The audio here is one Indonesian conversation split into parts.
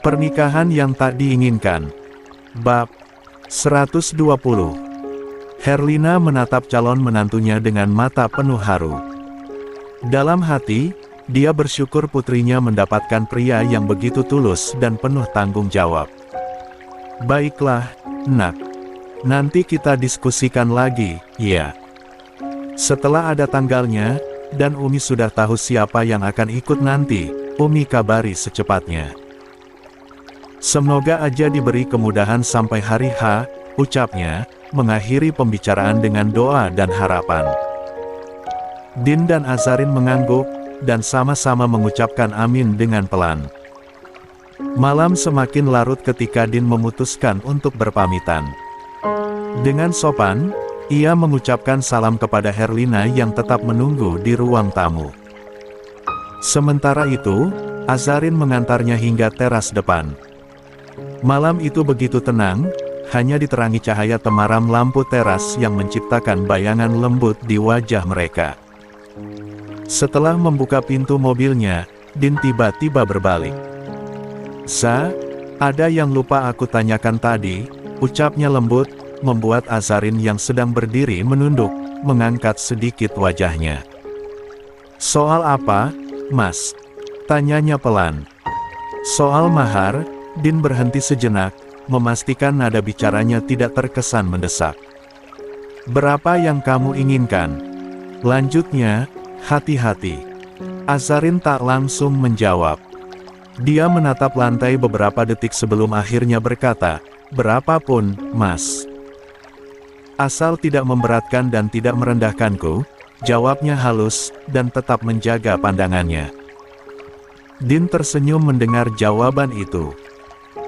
Pernikahan yang tak diinginkan. Bab 120. Herlina menatap calon menantunya dengan mata penuh haru. Dalam hati, dia bersyukur putrinya mendapatkan pria yang begitu tulus dan penuh tanggung jawab. Baiklah, nak. Nanti kita diskusikan lagi, ya. Setelah ada tanggalnya, dan Umi sudah tahu siapa yang akan ikut nanti, Umi kabari secepatnya. Semoga aja diberi kemudahan sampai hari H, ucapnya, mengakhiri pembicaraan dengan doa dan harapan. Din dan Azarin mengangguk, dan sama-sama mengucapkan amin dengan pelan. Malam semakin larut ketika Din memutuskan untuk berpamitan. Dengan sopan, ia mengucapkan salam kepada Herlina yang tetap menunggu di ruang tamu. Sementara itu, Azarin mengantarnya hingga teras depan. Malam itu begitu tenang, hanya diterangi cahaya temaram lampu teras yang menciptakan bayangan lembut di wajah mereka. Setelah membuka pintu mobilnya, Din tiba-tiba berbalik. "Sa, ada yang lupa aku tanyakan tadi," ucapnya lembut, membuat Azarin yang sedang berdiri menunduk, mengangkat sedikit wajahnya. "Soal apa, Mas?" tanyanya pelan. "Soal mahar." Din berhenti sejenak, memastikan nada bicaranya tidak terkesan mendesak. "Berapa yang kamu inginkan?" lanjutnya, "Hati-hati." Azarin tak langsung menjawab. Dia menatap lantai beberapa detik sebelum akhirnya berkata, "Berapapun, Mas. Asal tidak memberatkan dan tidak merendahkanku," jawabnya halus, dan tetap menjaga pandangannya. Din tersenyum mendengar jawaban itu.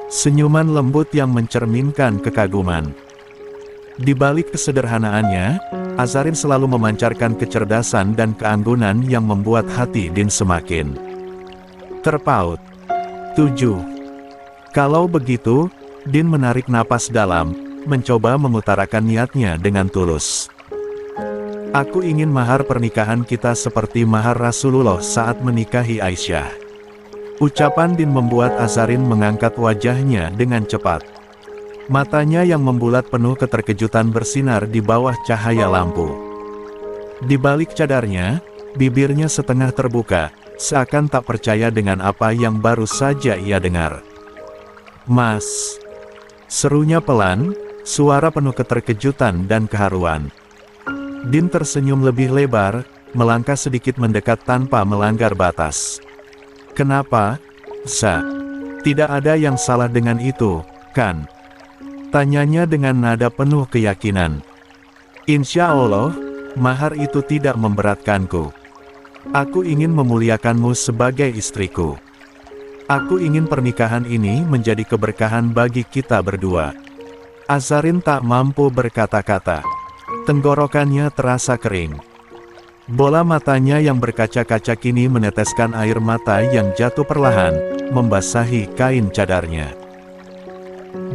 Senyuman lembut yang mencerminkan kekaguman. Di balik kesederhanaannya, Azarin selalu memancarkan kecerdasan dan keanggunan yang membuat hati Din semakin terpaut. 7. Kalau begitu, Din menarik napas dalam, mencoba mengutarakan niatnya dengan tulus. "Aku ingin mahar pernikahan kita seperti mahar Rasulullah saat menikahi Aisyah." Ucapan Din membuat Azarin mengangkat wajahnya dengan cepat. Matanya yang membulat penuh keterkejutan bersinar di bawah cahaya lampu. Di balik cadarnya, bibirnya setengah terbuka, seakan tak percaya dengan apa yang baru saja ia dengar. "Mas," serunya pelan, suara penuh keterkejutan dan keharuan. Din tersenyum lebih lebar, melangkah sedikit mendekat tanpa melanggar batas. "Kenapa, Sa? Tidak ada yang salah dengan itu, kan?" tanyanya dengan nada penuh keyakinan. "Insya Allah, mahar itu tidak memberatkanku. Aku ingin memuliakanmu sebagai istriku. Aku ingin pernikahan ini menjadi keberkahan bagi kita berdua." Azarin tak mampu berkata-kata. Tenggorokannya terasa kering. Bola matanya yang berkaca-kaca kini meneteskan air mata yang jatuh perlahan, membasahi kain cadarnya.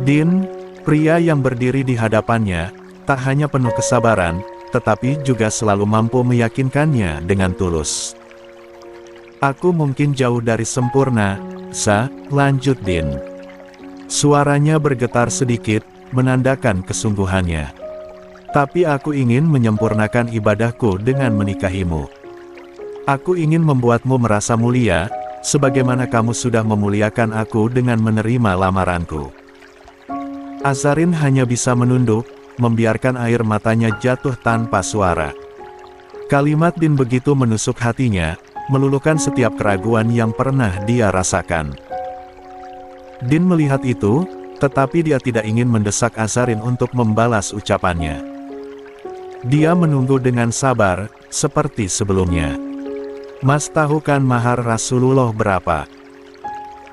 Din, pria yang berdiri di hadapannya, tak hanya penuh kesabaran, tetapi juga selalu mampu meyakinkannya dengan tulus. "Aku mungkin jauh dari sempurna, Sa," lanjut Din. Suaranya bergetar sedikit, menandakan kesungguhannya. "Tapi aku ingin menyempurnakan ibadahku dengan menikahimu. Aku ingin membuatmu merasa mulia, sebagaimana kamu sudah memuliakan aku dengan menerima lamaranku." Azarin hanya bisa menunduk, membiarkan air matanya jatuh tanpa suara. Kalimat Din begitu menusuk hatinya, meluluhkan setiap keraguan yang pernah dia rasakan. Din melihat itu, tetapi dia tidak ingin mendesak Azarin untuk membalas ucapannya. Dia menunggu dengan sabar, seperti sebelumnya. "Mas tahu kan mahar Rasulullah berapa?"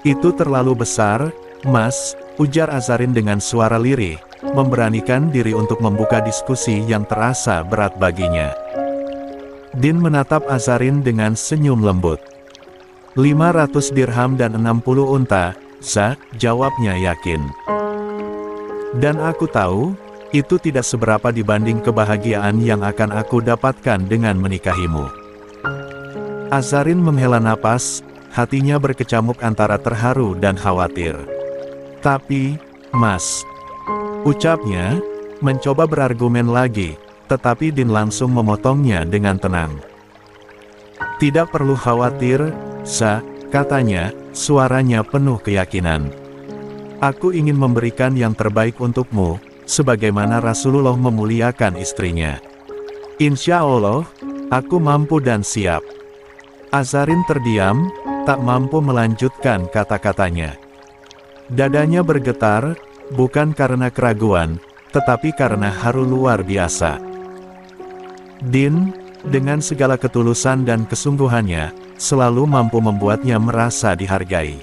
"Itu terlalu besar, Mas," ujar Azarin dengan suara lirih, memberanikan diri untuk membuka diskusi yang terasa berat baginya. Din menatap Azarin dengan senyum lembut. 500 dirham dan 60 unta, Sa, jawabnya yakin. "Dan aku tahu, itu tidak seberapa dibanding kebahagiaan yang akan aku dapatkan dengan menikahimu." Azarin menghela napas, hatinya berkecamuk antara terharu dan khawatir. Tapi, Mas, ucapnya, mencoba berargumen lagi, tetapi Din langsung memotongnya dengan tenang. Tidak perlu khawatir, Sa, katanya, suaranya penuh keyakinan. Aku ingin memberikan yang terbaik untukmu, sebagaimana Rasulullah memuliakan istrinya. Insya Allah, aku mampu dan siap. Azarin terdiam, tak mampu melanjutkan kata-katanya. Dadanya bergetar, bukan karena keraguan, tetapi karena haru luar biasa. Din, dengan segala ketulusan dan kesungguhannya, selalu mampu membuatnya merasa dihargai.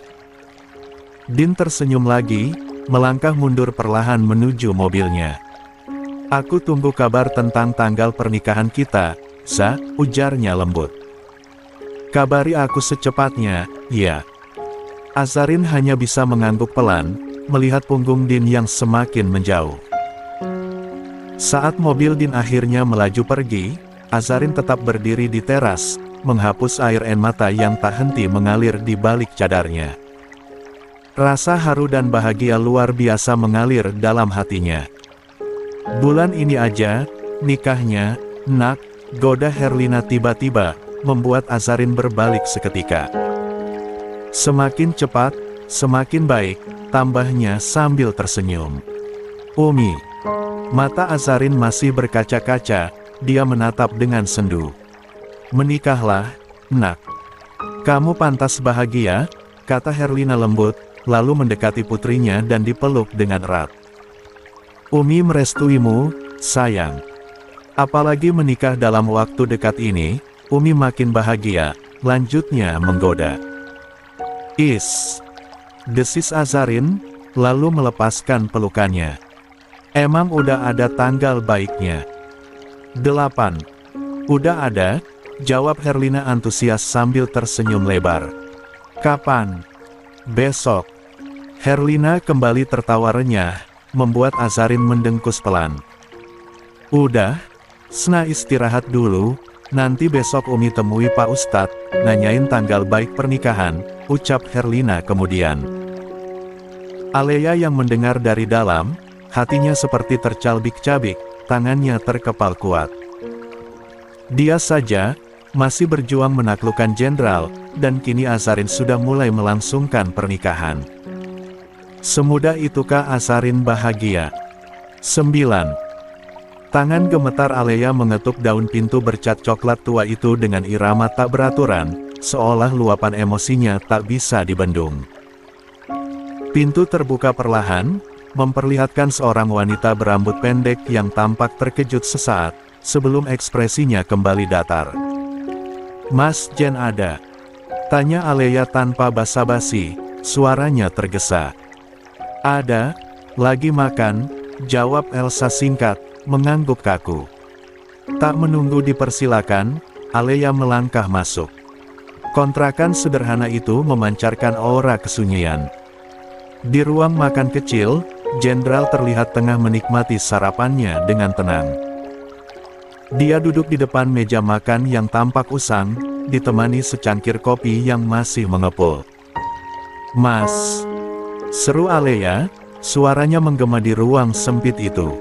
Din tersenyum lagi, melangkah mundur perlahan menuju mobilnya. Aku tunggu kabar tentang tanggal pernikahan kita, Sa, ujarnya lembut. Kabari aku secepatnya, ya. Azarin hanya bisa mengangguk pelan, melihat punggung Din yang semakin menjauh. Saat mobil Din akhirnya melaju pergi, Azarin tetap berdiri di teras, menghapus air mata yang tak henti mengalir di balik cadarnya. Rasa haru dan bahagia luar biasa mengalir dalam hatinya. Bulan ini aja, nikahnya, nak, goda Herlina tiba-tiba, membuat Azarin berbalik seketika. Semakin cepat, semakin baik, tambahnya sambil tersenyum. Umi. Mata Azarin masih berkaca-kaca, dia menatap dengan sendu. Menikahlah, nak. Kamu pantas bahagia, kata Herlina lembut, lalu mendekati putrinya dan dipeluk dengan erat. Umi merestuimu, sayang. Apalagi menikah dalam waktu dekat ini, Umi makin bahagia, lanjutnya menggoda. Is. Desis Azarin, lalu melepaskan pelukannya. Emang udah ada tanggal baiknya? 8. Udah ada, jawab Herlina antusias sambil tersenyum lebar. Kapan? Besok. Herlina kembali tertawa renyah, membuat Azarin mendengkus pelan. Udah, Sna istirahat dulu, nanti besok Umi temui Pak Ustadz, nanyain tanggal baik pernikahan, ucap Herlina kemudian. Alea yang mendengar dari dalam, hatinya seperti tercabik-cabik, tangannya terkepal kuat. Dia saja, masih berjuang menaklukkan jenderal, dan kini Azarin sudah mulai melangsungkan pernikahan. Semudah itukah Azarin bahagia? 9. Tangan gemetar Alea mengetuk daun pintu bercat coklat tua itu dengan irama tak beraturan, seolah luapan emosinya tak bisa dibendung. Pintu terbuka perlahan, memperlihatkan seorang wanita berambut pendek yang tampak terkejut sesaat, sebelum ekspresinya kembali datar. Mas Jen ada? Tanya Alea tanpa basa-basi, suaranya tergesa. Ada, lagi makan, jawab Elsa singkat, mengangguk kaku. Tak menunggu dipersilakan, Alea melangkah masuk. Kontrakan sederhana itu memancarkan aura kesunyian. Di ruang makan kecil, Jenderal terlihat tengah menikmati sarapannya dengan tenang. Dia duduk di depan meja makan yang tampak usang, ditemani secangkir kopi yang masih mengepul. Mas, seru Alea, suaranya menggema di ruang sempit itu.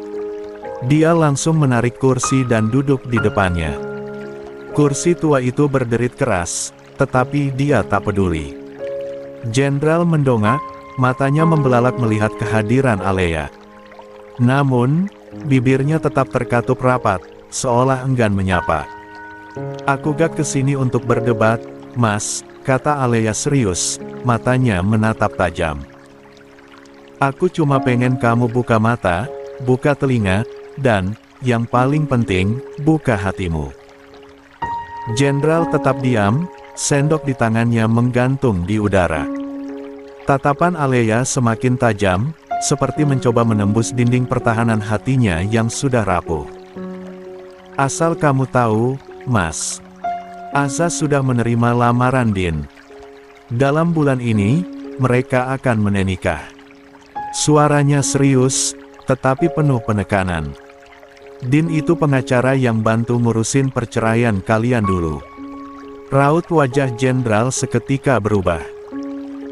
Dia langsung menarik kursi dan duduk di depannya. Kursi tua itu berderit keras, tetapi dia tak peduli. Jenderal mendongak, matanya membelalak melihat kehadiran Alea. Namun, bibirnya tetap terkatup rapat, seolah enggan menyapa. Aku gak kesini untuk berdebat, Mas, kata Alea serius, matanya menatap tajam. Aku cuma pengen kamu buka mata, buka telinga, dan, yang paling penting, buka hatimu. Jenderal tetap diam, sendok di tangannya menggantung di udara. Tatapan Alea semakin tajam, seperti mencoba menembus dinding pertahanan hatinya yang sudah rapuh. Asal kamu tahu, Mas, Aza sudah menerima lamaran Din. Dalam bulan ini, mereka akan menikah. Suaranya serius, tetapi penuh penekanan. Din itu pengacara yang bantu ngurusin perceraian kalian dulu. Raut wajah Jenderal seketika berubah.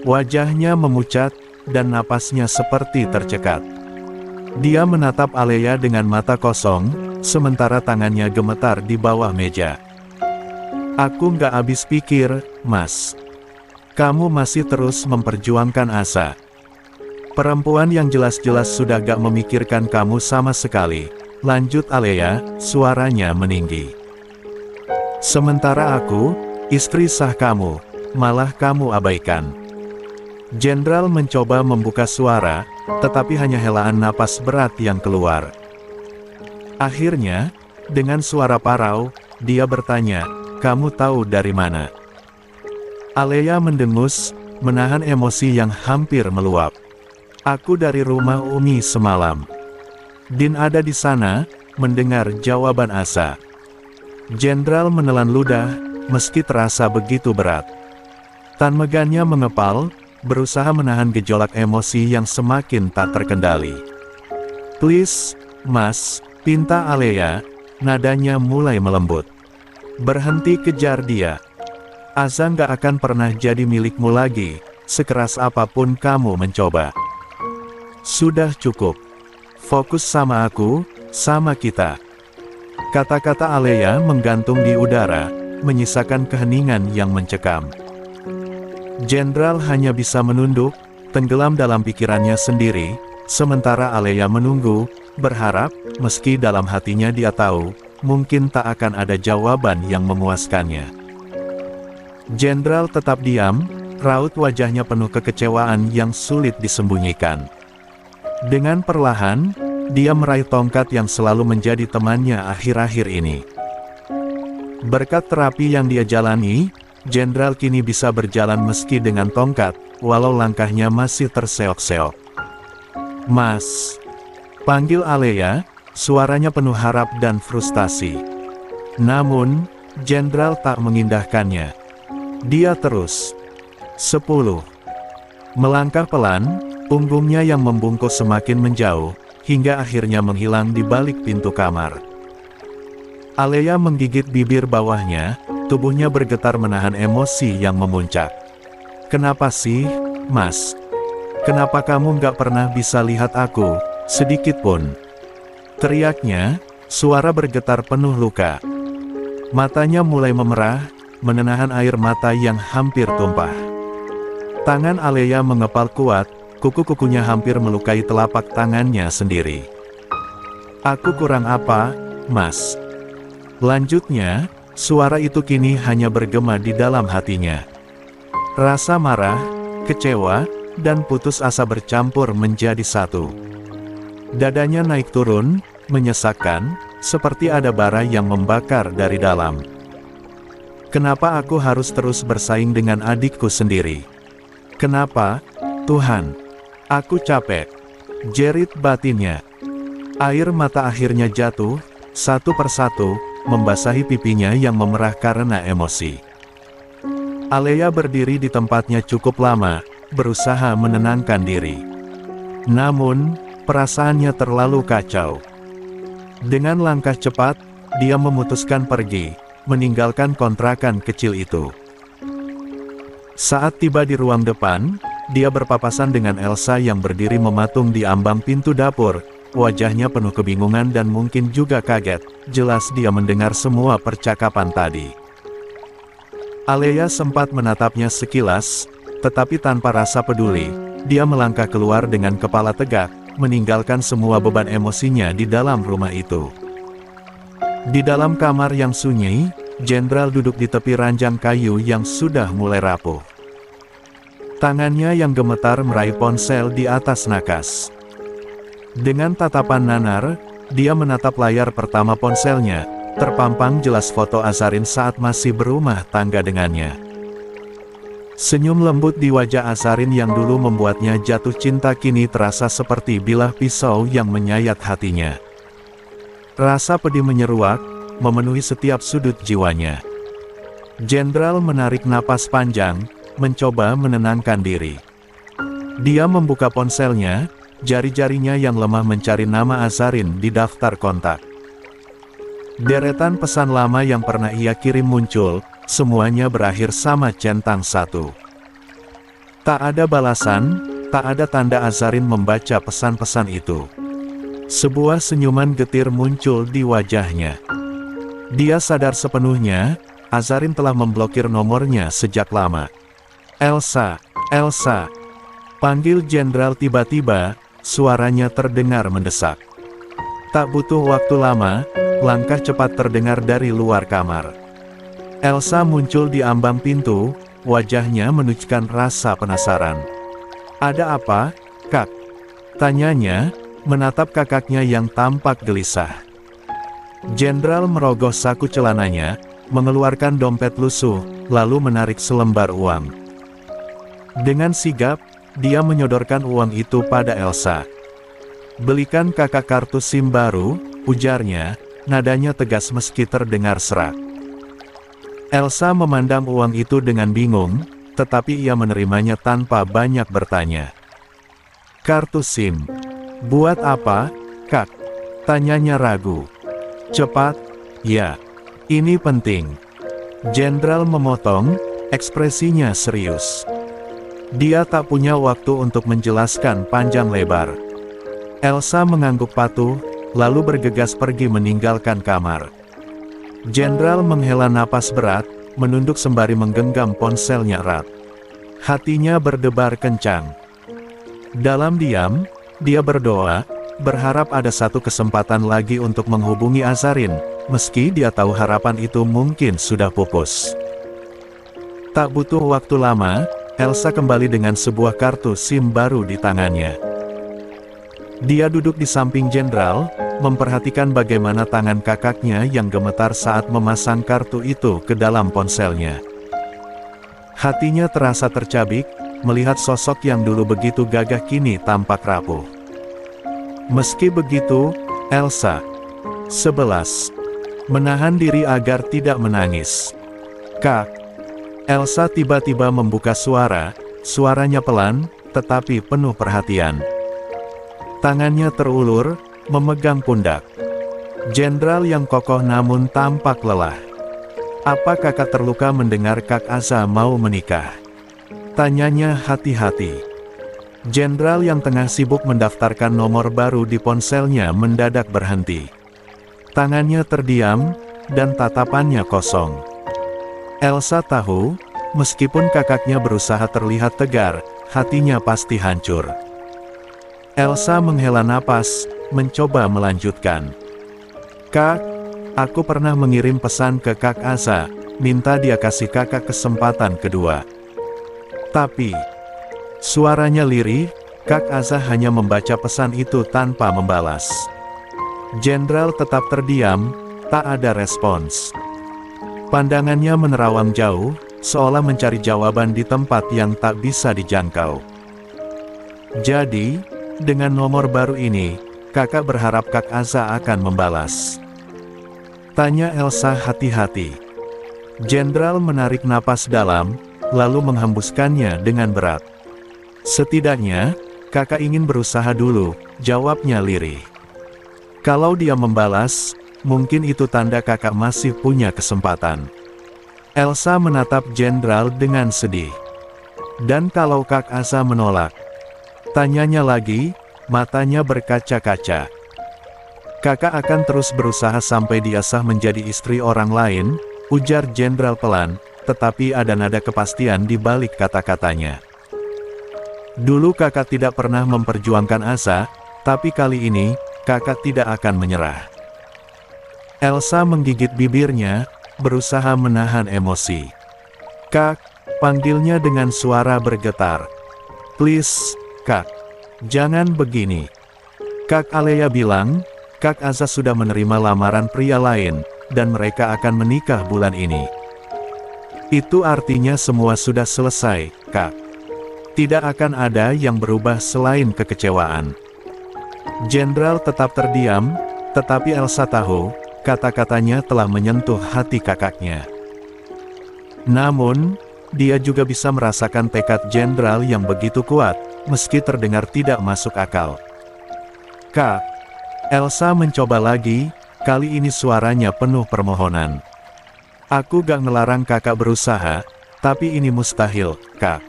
Wajahnya memucat, dan napasnya seperti tercekat. Dia menatap Alea dengan mata kosong, sementara tangannya gemetar di bawah meja. Aku nggak habis pikir, Mas. Kamu masih terus memperjuangkan Asa. Perempuan yang jelas-jelas sudah gak memikirkan kamu sama sekali. Lanjut Alea, suaranya meninggi. Sementara aku, istri sah kamu, malah kamu abaikan. Jenderal mencoba membuka suara, tetapi hanya helaan napas berat yang keluar. Akhirnya, dengan suara parau, dia bertanya, kamu tahu dari mana? Alea mendengus, menahan emosi yang hampir meluap. Aku dari rumah Umi semalam. Din ada di sana, mendengar jawaban Asa. Jenderal menelan ludah, meski terasa begitu berat. Tanmegannya mengepal, berusaha menahan gejolak emosi yang semakin tak terkendali. Please, Mas, pinta Alea, nadanya mulai melembut. Berhenti kejar dia. Asa nggak akan pernah jadi milikmu lagi, sekeras apapun kamu mencoba. Sudah cukup. Fokus sama aku, sama kita. Kata-kata Alea menggantung di udara, menyisakan keheningan yang mencekam. Jenderal hanya bisa menunduk, tenggelam dalam pikirannya sendiri, sementara Alea menunggu, berharap, meski dalam hatinya dia tahu, mungkin tak akan ada jawaban yang memuaskannya. Jenderal tetap diam, raut wajahnya penuh kekecewaan yang sulit disembunyikan. Dengan perlahan, dia meraih tongkat yang selalu menjadi temannya akhir-akhir ini. Berkat terapi yang dia jalani, Jenderal kini bisa berjalan meski dengan tongkat, walau langkahnya masih terseok-seok. Mas, panggil Alea, suaranya penuh harap dan frustasi. Namun, Jenderal tak mengindahkannya. Dia terus. 10. Melangkah pelan, punggungnya yang membungkuk semakin menjauh, hingga akhirnya menghilang di balik pintu kamar. Alea menggigit bibir bawahnya, tubuhnya bergetar menahan emosi yang memuncak. Kenapa sih, Mas? Kenapa kamu nggak pernah bisa lihat aku, sedikit pun? Teriaknya, suara bergetar penuh luka. Matanya mulai memerah, menenahan air mata yang hampir tumpah. Tangan Alea mengepal kuat, kuku-kukunya hampir melukai telapak tangannya sendiri. Aku kurang apa, Mas? Lanjutnya, suara itu kini hanya bergema di dalam hatinya. Rasa marah, kecewa, dan putus asa bercampur menjadi satu. Dadanya naik turun, menyesakkan, seperti ada bara yang membakar dari dalam. Kenapa aku harus terus bersaing dengan adikku sendiri? Kenapa, Tuhan? Aku capek. Jerit batinnya. Air mata akhirnya jatuh, satu persatu, membasahi pipinya yang memerah karena emosi. Alea berdiri di tempatnya cukup lama, berusaha menenangkan diri. Namun, perasaannya terlalu kacau. Dengan langkah cepat, dia memutuskan pergi, meninggalkan kontrakan kecil itu. Saat tiba di ruang depan, dia berpapasan dengan Elsa yang berdiri mematung di ambang pintu dapur, wajahnya penuh kebingungan dan mungkin juga kaget, jelas dia mendengar semua percakapan tadi. Alea sempat menatapnya sekilas, tetapi tanpa rasa peduli, dia melangkah keluar dengan kepala tegak, meninggalkan semua beban emosinya di dalam rumah itu. Di dalam kamar yang sunyi, Jenderal duduk di tepi ranjang kayu yang sudah mulai rapuh. Tangannya yang gemetar meraih ponsel di atas nakas. Dengan tatapan nanar, dia menatap layar pertama ponselnya, terpampang jelas foto Azarin saat masih berumah tangga dengannya. Senyum lembut di wajah Azarin yang dulu membuatnya jatuh cinta kini terasa seperti bilah pisau yang menyayat hatinya. Rasa pedih menyeruak, memenuhi setiap sudut jiwanya. Jenderal menarik napas panjang, mencoba menenangkan diri. Dia membuka ponselnya, jari-jarinya yang lemah mencari nama Azarin di daftar kontak. Deretan pesan lama yang pernah ia kirim muncul, semuanya berakhir sama centang satu. Tak ada balasan, tak ada tanda Azarin membaca pesan-pesan itu. Sebuah senyuman getir muncul di wajahnya. Dia sadar sepenuhnya, Azarin telah memblokir nomornya sejak lama. Elsa, Elsa. Panggil jenderal tiba-tiba, suaranya terdengar mendesak. Tak butuh waktu lama, langkah cepat terdengar dari luar kamar. Elsa muncul di ambang pintu, wajahnya menunjukkan rasa penasaran. Ada apa, Kak? Tanyanya, menatap kakaknya yang tampak gelisah. Jenderal merogoh saku celananya, mengeluarkan dompet lusuh, lalu menarik selembar uang. Dengan sigap, dia menyodorkan uang itu pada Elsa. Belikan kakak kartu SIM baru, ujarnya, nadanya tegas meski terdengar serak. Elsa memandang uang itu dengan bingung, tetapi ia menerimanya tanpa banyak bertanya. Kartu SIM. Buat apa, Kak? Tanyanya ragu. Cepat, ya. Ini penting. Jenderal memotong, ekspresinya serius. Dia tak punya waktu untuk menjelaskan panjang lebar. Elsa mengangguk patuh, lalu bergegas pergi meninggalkan kamar. Jenderal menghela napas berat, menunduk sembari menggenggam ponselnya erat. Hatinya berdebar kencang. Dalam diam, dia berdoa, berharap ada satu kesempatan lagi untuk menghubungi Azarin, meski dia tahu harapan itu mungkin sudah pupus. Tak butuh waktu lama, Elsa kembali dengan sebuah kartu SIM baru di tangannya. Dia duduk di samping jenderal, memperhatikan bagaimana tangan kakaknya yang gemetar saat memasang kartu itu ke dalam ponselnya. Hatinya terasa tercabik, melihat sosok yang dulu begitu gagah kini tampak rapuh. Meski begitu, Elsa 11 menahan diri agar tidak menangis. Kak. Elsa tiba-tiba membuka suara, suaranya pelan, tetapi penuh perhatian. Tangannya terulur, memegang pundak. Jenderal yang kokoh namun tampak lelah. Apa kakak terluka mendengar Kak Aza mau menikah? Tanyanya hati-hati. Jenderal yang tengah sibuk mendaftarkan nomor baru di ponselnya mendadak berhenti. Tangannya terdiam, dan tatapannya kosong. Elsa tahu, meskipun kakaknya berusaha terlihat tegar, hatinya pasti hancur. Elsa menghela napas, mencoba melanjutkan. Kak, aku pernah mengirim pesan ke Kak Aza, minta dia kasih kakak kesempatan kedua. Tapi, suaranya lirih, Kak Aza hanya membaca pesan itu tanpa membalas. Jenderal tetap terdiam, tak ada respons. Pandangannya menerawang jauh, seolah mencari jawaban di tempat yang tak bisa dijangkau. Jadi, dengan nomor baru ini, kakak berharap Kak Aza akan membalas. Tanya Elsa hati-hati. Jenderal menarik napas dalam, lalu menghembuskannya dengan berat. Setidaknya, kakak ingin berusaha dulu, jawabnya lirih. Kalau dia membalas, mungkin itu tanda kakak masih punya kesempatan. Elsa menatap jenderal dengan sedih. Dan kalau Kak Aza menolak? Tanyanya lagi, matanya berkaca-kaca. Kakak akan terus berusaha sampai dia sah menjadi istri orang lain, ujar jenderal pelan, tetapi ada nada kepastian di balik kata-katanya. Dulu kakak tidak pernah memperjuangkan Aza, tapi kali ini, kakak tidak akan menyerah. Elsa menggigit bibirnya, berusaha menahan emosi. Kak, panggilnya dengan suara bergetar. Please, Kak. Jangan begini. Kak Alea bilang, Kak Aza sudah menerima lamaran pria lain, dan mereka akan menikah bulan ini. Itu artinya semua sudah selesai, Kak. Tidak akan ada yang berubah selain kekecewaan. Jenderal tetap terdiam, tetapi Elsa tahu, kata-katanya telah menyentuh hati kakaknya. Namun, dia juga bisa merasakan tekad jenderal yang begitu kuat, meski terdengar tidak masuk akal. Kak, Elsa mencoba lagi, kali ini suaranya penuh permohonan. Aku gak ngelarang kakak berusaha, tapi ini mustahil, Kak.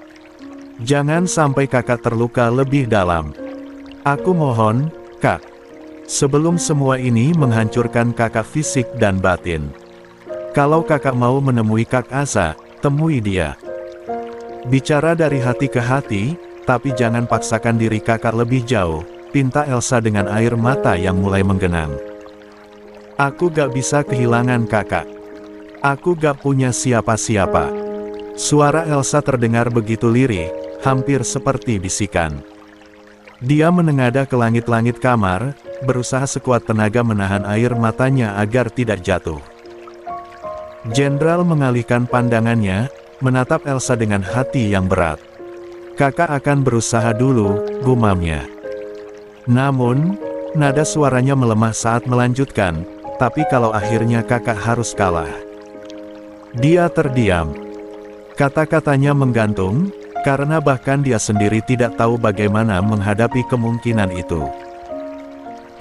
Jangan sampai kakak terluka lebih dalam. Aku mohon, Kak. Sebelum semua ini menghancurkan kakak fisik dan batin. Kalau kakak mau menemui Kak Asa, temui dia. Bicara dari hati ke hati, tapi jangan paksakan diri kakak lebih jauh, pinta Elsa dengan air mata yang mulai menggenang. Aku gak bisa kehilangan kakak. Aku gak punya siapa-siapa. Suara Elsa terdengar begitu lirih, hampir seperti bisikan. Dia menengadah ke langit-langit kamar, berusaha sekuat tenaga menahan air matanya agar tidak jatuh. Jenderal mengalihkan pandangannya, menatap Elsa dengan hati yang berat. Kakak akan berusaha dulu, gumamnya. Namun, nada suaranya melemah saat melanjutkan, tapi kalau akhirnya kakak harus kalah. Dia terdiam. Kata-katanya menggantung, karena bahkan dia sendiri tidak tahu bagaimana menghadapi kemungkinan itu.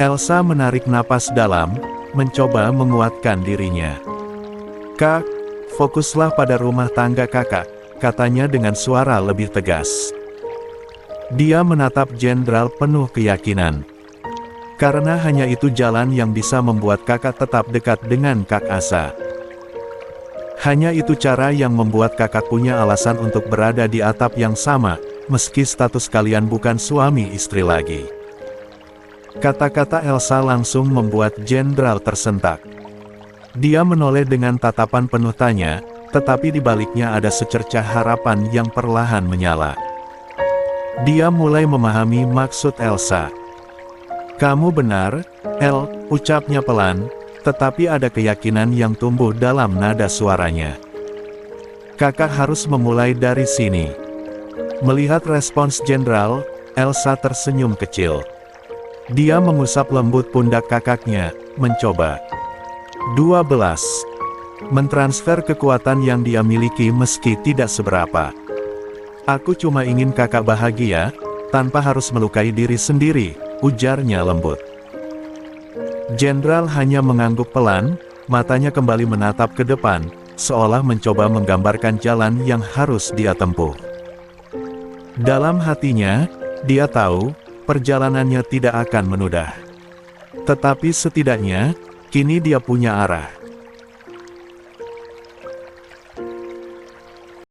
Elsa menarik napas dalam, mencoba menguatkan dirinya. Kak, fokuslah pada rumah tangga kakak, katanya dengan suara lebih tegas. Dia menatap jenderal penuh keyakinan. Karena hanya itu jalan yang bisa membuat kakak tetap dekat dengan Kak Asa. Hanya itu cara yang membuat kakak punya alasan untuk berada di atap yang sama, meski status kalian bukan suami istri lagi. Kata-kata Elsa langsung membuat jenderal tersentak. Dia menoleh dengan tatapan penuh tanya, tetapi di baliknya ada secercah harapan yang perlahan menyala. Dia mulai memahami maksud Elsa. Kamu benar, El, ucapnya pelan, tetapi ada keyakinan yang tumbuh dalam nada suaranya. Kakak harus memulai dari sini. Melihat respons jenderal, Elsa tersenyum kecil. Dia mengusap lembut pundak kakaknya, mencoba. 12. Mentransfer kekuatan yang dia miliki meski tidak seberapa. Aku cuma ingin kakak bahagia, tanpa harus melukai diri sendiri, ujarnya lembut. Jenderal hanya mengangguk pelan, matanya kembali menatap ke depan, seolah mencoba menggambarkan jalan yang harus dia tempuh. Dalam hatinya, dia tahu, perjalanannya tidak akan mudah. Tetapi setidaknya, kini dia punya arah.